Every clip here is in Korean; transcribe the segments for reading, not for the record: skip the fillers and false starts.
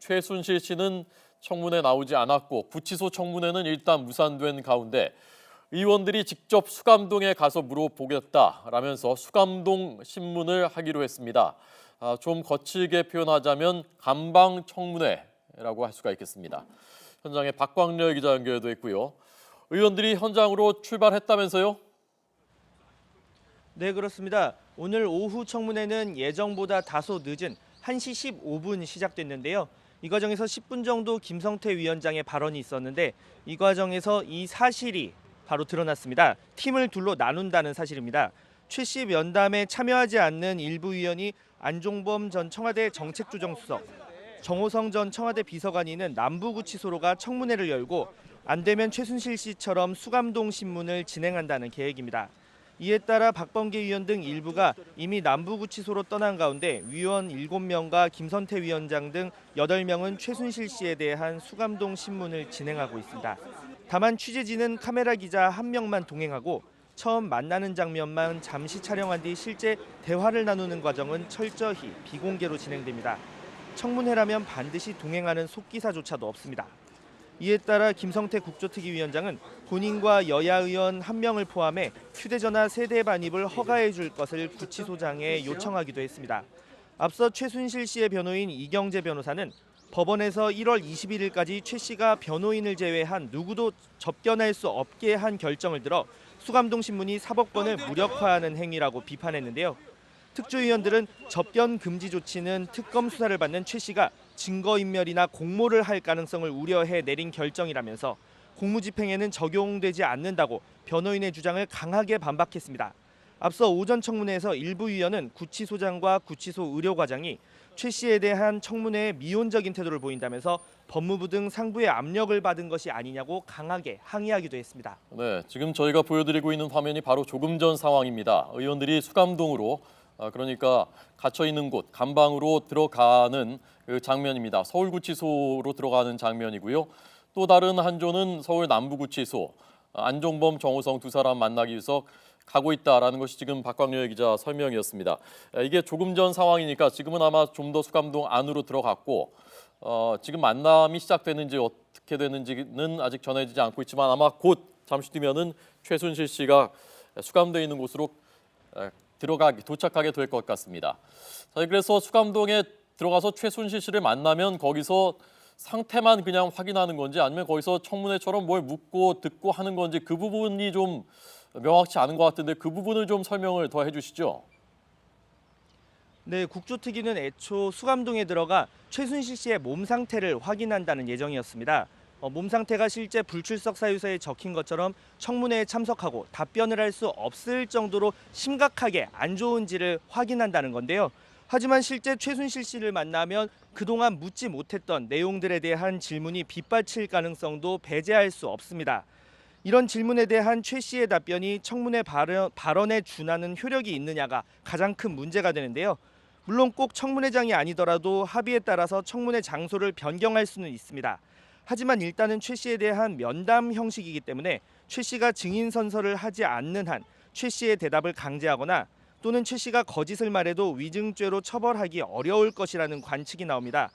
최순실 씨는 청문회 나오지 않았고 구치소 청문회는 일단 무산된 가운데 의원들이 직접 수감동에 가서 물어보겠다라면서 수감동 신문을 하기로 했습니다. 좀 거칠게 표현하자면 감방 청문회라고 할 수가 있겠습니다. 현장에 박광렬 기자 연결돼 있고요. 의원들이 현장으로 출발했다면서요? 네, 그렇습니다. 오늘 오후 청문회는 예정보다 다소 늦은 1시 15분 시작됐는데요. 이 과정에서 10분 정도 김성태 위원장의 발언이 있었는데 이 과정에서 이 사실이 바로 드러났습니다. 팀을 둘로 나눈다는 사실입니다. 최 씨 면담에 참여하지 않는 일부 의원이 안종범 전 청와대 정책조정수석, 정호성 전 청와대 비서관이는 남부구치소로가 청문회를 열고 안 되면 최순실 씨처럼 수감동 신문을 진행한다는 계획입니다. 이에 따라 박범계 의원 등 일부가 이미 남부구치소로 떠난 가운데 위원 7명과 김선태 위원장 등 8명은 최순실 씨에 대한 수감동 신문을 진행하고 있습니다. 다만 취재진은 카메라 기자 1명만 동행하고 처음 만나는 장면만 잠시 촬영한 뒤 실제 대화를 나누는 과정은 철저히 비공개로 진행됩니다. 청문회라면 반드시 동행하는 속기사조차도 없습니다. 이에 따라 김성태 국조특위위원장은 본인과 여야 의원 1명을 포함해 휴대전화 세대 반입을 허가해 줄 것을 구치소장에 요청하기도 했습니다. 앞서 최순실 씨의 변호인 이경재 변호사는 법원에서 1월 21일까지 최 씨가 변호인을 제외한 누구도 접견할 수 없게 한 결정을 들어 수감동 신문이 사법권을 무력화하는 행위라고 비판했는데요. 특조위원들은 접견 금지 조치는 특검 수사를 받는 최 씨가 증거인멸이나 공모를 할 가능성을 우려해 내린 결정이라면서 공무집행에는 적용되지 않는다고 변호인의 주장을 강하게 반박했습니다. 앞서 오전 청문회에서 일부 위원은 구치소장과 구치소 의료과장이 최 씨에 대한 청문회에 미온적인 태도를 보인다면서 법무부 등 상부의 압력을 받은 것이 아니냐고 강하게 항의하기도 했습니다. 네, 지금 저희가 보여드리고 있는 화면이 바로 조금 전 상황입니다. 의원들이 수감동으로 그러니까 갇혀 있는 곳 감방으로 들어가는 그 장면입니다. 서울구치소로 들어가는 장면이고요. 또 다른 한조는 서울 남부구치소 안종범, 정호성 두 사람 만나기 위해서 가고 있다라는 것이 지금 박광렬 기자 설명이었습니다. 이게 조금 전 상황이니까 지금은 아마 좀 더 수감동 안으로 들어갔고 지금 만남이 시작되는지 어떻게 되는지는 아직 전해지지 않고 있지만 아마 곧 잠시 뒤면은 최순실 씨가 수감되어 있는 곳으로 도착하게 될 것 같습니다. 자, 그래서 수감동에 들어가서 최순실 씨를 만나면 거기서 상태만 그냥 확인하는 건지 아니면 거기서 청문회처럼 뭘 묻고 듣고 하는 건지 그 부분이 좀 명확치 않은 것 같은데 그 부분을 좀 설명을 더 해주시죠. 네, 국조특위는 애초 수감동에 들어가 최순실 씨의 몸 상태를 확인한다는 예정이었습니다. 몸 상태가 실제 불출석 사유서에 적힌 것처럼 청문회에 참석하고 답변을 할 수 없을 정도로 심각하게 안 좋은지를 확인한다는 건데요. 하지만 실제 최순실 씨를 만나면 그동안 묻지 못했던 내용들에 대한 질문이 빗발칠 가능성도 배제할 수 없습니다. 이런 질문에 대한 최 씨의 답변이 청문회 발언에 준하는 효력이 있느냐가 가장 큰 문제가 되는데요. 물론 꼭 청문회장이 아니더라도 합의에 따라서 청문회 장소를 변경할 수는 있습니다. 하지만 일단은 최 씨에 대한 면담 형식이기 때문에 최 씨가 증인 선서를 하지 않는 한 최 씨의 대답을 강제하거나 또는 최 씨가 거짓을 말해도 위증죄로 처벌하기 어려울 것이라는 관측이 나옵니다.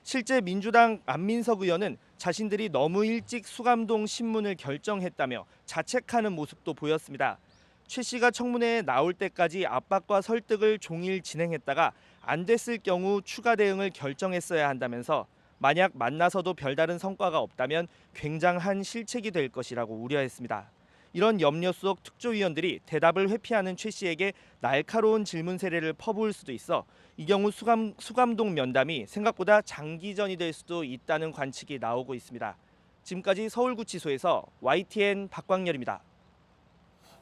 실제 민주당 안민석 의원은 자신들이 너무 일찍 수감동 신문을 결정했다며 자책하는 모습도 보였습니다. 최 씨가 청문회에 나올 때까지 압박과 설득을 종일 진행했다가 안 됐을 경우 추가 대응을 결정했어야 한다면서 만약 만나서도 별다른 성과가 없다면 굉장한 실책이 될 것이라고 우려했습니다. 이런 염려 속 특조위원들이 대답을 회피하는 최 씨에게 날카로운 질문 세례를 퍼부을 수도 있어 이 경우 수감동 면담이 생각보다 장기전이 될 수도 있다는 관측이 나오고 있습니다. 지금까지 서울구치소에서 YTN 박광렬입니다.